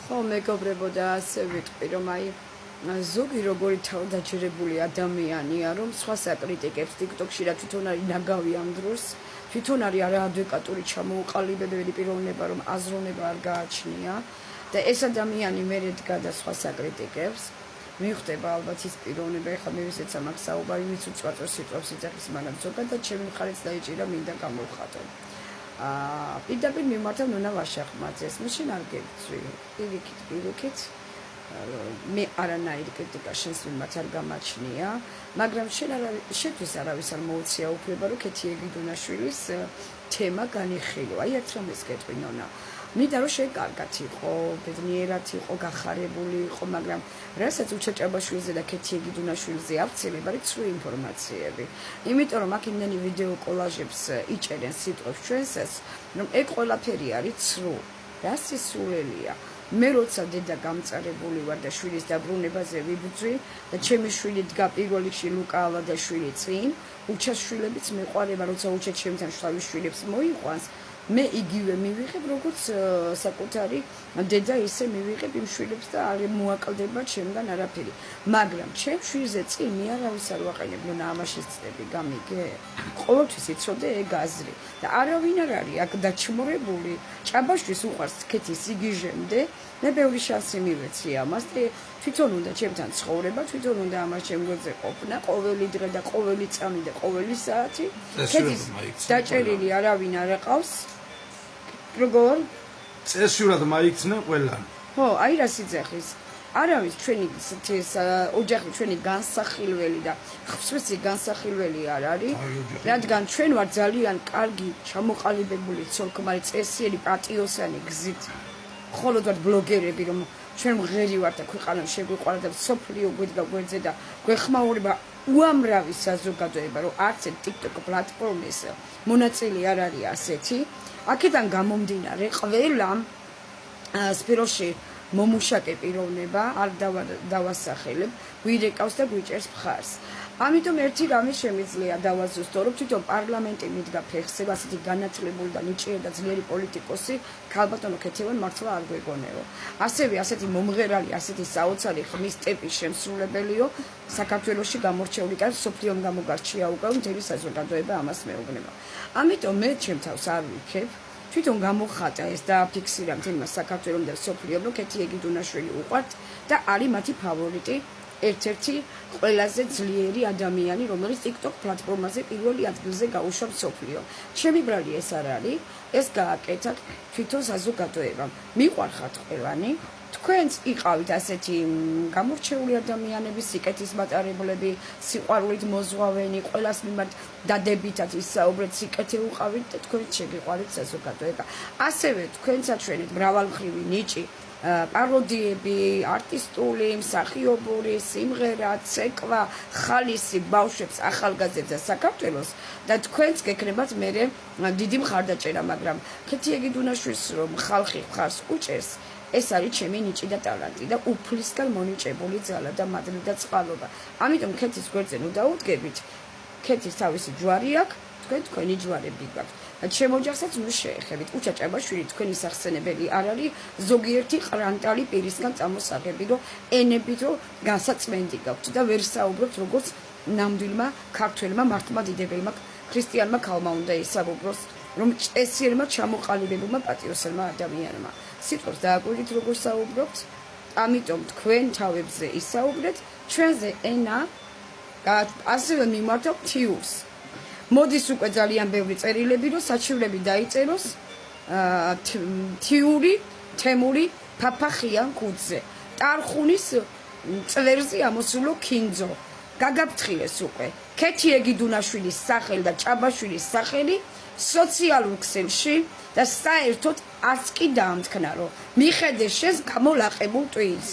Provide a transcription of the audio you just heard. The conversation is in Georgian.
ხო, მეგობრებო და ასე ვიტყვი, რომ აი ზოგი როგორი თავდაჯერებული ადამიანია, რომ სხვა საკრიტიკებს TikTok-ში რა თვითონ არის ნაგავი ამ დროს, თვითონ არის არაადვეკატური ჩამოუყალიბებელი პიროვნება, რომ აზროვნება არ გააჩნია და ეს ადამიანი მერე დგა და სხვა საკრიტიკებს მიხვდება ალბათ ის პიროვნება, ეხლა მე ვისაც ამას საუბარი, ვიც უწვაწოს სიტყვებს იძახის, მაგრამ ზოგადად ჩემი მხარეც დაიჭირა, მინდა გამოვხატო. პირდაპირ მიმართავ ნონა ვაშახმაძეს, მაშინ არ გეცვი, პირიქით, მე არანაირი კრიტიკა შენს მიმართ არ გამაჩნია, მაგრამ შენთვის არავის არ მოუწია უფლება, რომ ქეთი ეგიდუნაშვილის თემა განიხილო. აი ერთ რამეს გეტყვი ნონა. მინდა რომ შენ კარგად იყო, ბედნიერად იყო, გახარებული იყო, მაგრამ რასაც უჩა ჭაბაშვილზე და ქეთი ეგიდუნაშვილზე ავცილებ, არის ცრუ ინფორმაციები. იმიტომ რომ აქ იმდენი ვიდეო კოლაჟებს იჭერენ სიტყვებს ჩვენსას, რომ ეგ ყველაფერი არის ცრუ. რა სისულელია. მე როცა დედა გამწარებული ვარ და შვილის დაბრუნებაზე ვიბრძვი და ჩემი შვილი დგა პირველ რიგში ლუკა ალადაშვილი წინ, უჩას შვილებიც მეყვარება, როცა უჩა ჩემთან შვილის შვილებს მოიყვანს, მე იგივე მივიღებ, როგორც საკუთარი დედა ისე მივიღებ იმ შვილებს და არ მოაკლდება ჩემგან არაფერი. მაგრამ ჩემ შვილზე წინ მე არავის არ ვაყენებ, ნონა ამაში ცდები, გამიგე? ყოველთვის იცოდე ეგ აზრი და არავინ არ არის აქ დაჩმორებული. ჭაბაშვილს უყვარს ქეთი სიგიჟემდე, მე ბევრი შანსი მივეცი ამას და თვითონ უნდა ჩემთან ცხოვრება, თვითონ უნდა ამას ჩემ გვერდზე ყოფნა, ყოველი დღე და ყოველი წამი და ყოველი საათი. ქეთის დაჭერილი არავინ არ აყავს. როგორ? წესიურად მაიქცნა ყველანი. ხო, აი რა სიძახის. არავის ჩვენი ოჯახი ჩვენი განსახილველი და ხსვისი განსახილველი არ არის, რადგან ჩვენ ვარ ძალიან კარგი ჩამოყალიბებული ცოლ-ქმარი წესიერი პატიოსანი გზით. მხოლოდ ვარ ბლოგერები, რომ ჩვენ მღერი ვართ და ქვეყანა შეგვიყვარა და სოფლიო გვედგა გვერდზე და გვეხმაურება უამრავი საზოგადოება, რომ არც ერთ TikTok პლატფორმის მონაწილე არ არის ასეთი. აქედან გამომდინარე ყველამ სფეროში მომუშაკე პიროვნება არ დავასახელებ, გვირეკავს და გვიჭერს მხარს. ამიტომ ერთი რამე შემიძლია დავაზუსტო, რომ თვითონ პარლამენტი მიდგა ფეხზე, ასეთი განათლებული და ნიჭიერი და ძლიერი პოლიტიკოსი ქალბატონო ქეთევან მართლა არ გვეგონეო. ასევე ასეთი მომღერალი, ასეთი საოცარი ხმის ტიპის შემსრულებელიო საქართველოში გამორჩეული და სოფლიომ გამოგარჩია უკვე მთელი საზოგადოება ამას მეუბნება. ამიტომ მე ჩემ თავს არ ვიქებ თვითონ გამოხატა ეს და ფიქსირა მთელმა საქართველოს და სოფლიომ, რომ ქეთი ეგიდუნაშვილი უყვართ და არის მათი ფავორიტი, ერთ-ერთი ყველაზე ძლიერი ადამიანი, რომელიც TikTok პლატფორმაზე პირველი ადგილზე გაუშვებს სოფლიო. ჩემი ბრალი ეს არ არის, ეს გააკეთათ თვითონ საზოგადოებამ. მიყვარხართ ყველანი, თქვენც იყავით ასეთი გამორჩეული ადამიანები, სიკეთის მატარებლები, სიყვარულით მოზღვავენი, ყველას მიმართ დადებითად ისაუბრეთ, სიკეთე უყავით და თქვენც შეგიყვარით საზოგადოება. ასევე თქვენც აჩვენეთ მრავალმხრივი ნიჭი, პაროდიები, არტისტული, მსახიობური, სიმღერა, ცეკვა, ხალისი ბავშვებს, ახალგაზრდებს და საქართველოს და თქვენც გეკნებათ მერე დიდი მხარდაჭერა, მაგრამ ქეთი ეგიდუნაშვილს რომ ხალხი მხარს უჭერს, ეს არის ჩემი ნიჭი და ტალანტი და უფლისგან მონიჭებული ძალა და მადლი და წყალობა. ამიტომ ქეთის გვერდზე ნუ დაუდგებით, ქეთის თავისი ჯვარი აქვს, თქვენ თქვენი ჯვარები გაქვთ. ჩემ ოჯახსაც ნუ შეეხებით. უჩა ჭაბაშვილი თქვენი სახსენებელი არ არის, ზოგიერთი ყრანტალი პირისგან წამოსაღები, რომ ენებით რომ განსაწმენდი გაქვთ და ვერ საუბრობთ როგორც ნამდვილმა ქართველმა მართლმადიდებელმა ქრისტიანმა ქალმა უნდა ისაუბროს, რომ წესიერმა ჩამოყალიბებულმა პატიოსელმა ადამიანმა. სიტყვებს დააკვირდით როგორ საუბრობთ, ამიტომ თქვენ თავებზე ისაუბრეთ, ჩვენზე ენა ასევე მიმართავ თიურს. მოდის უკვე ძალიან ბევრი წერილები, რომ საჩივრები დაიწეროს თიური, თემური ფაფახიან ქუდზე. ტარხუნის წვერზე ამოსულო ქინძო. გაგაფრთხილეს უკვე. ქეთი ეგიდუნაშვილის სახელი და ჭაბაშვილის სახელი სოციალურ ქსელში და საერთოდ არც კი დაამტკნა, რომ მიხედე შენს გამოლაყებულ ტვინს.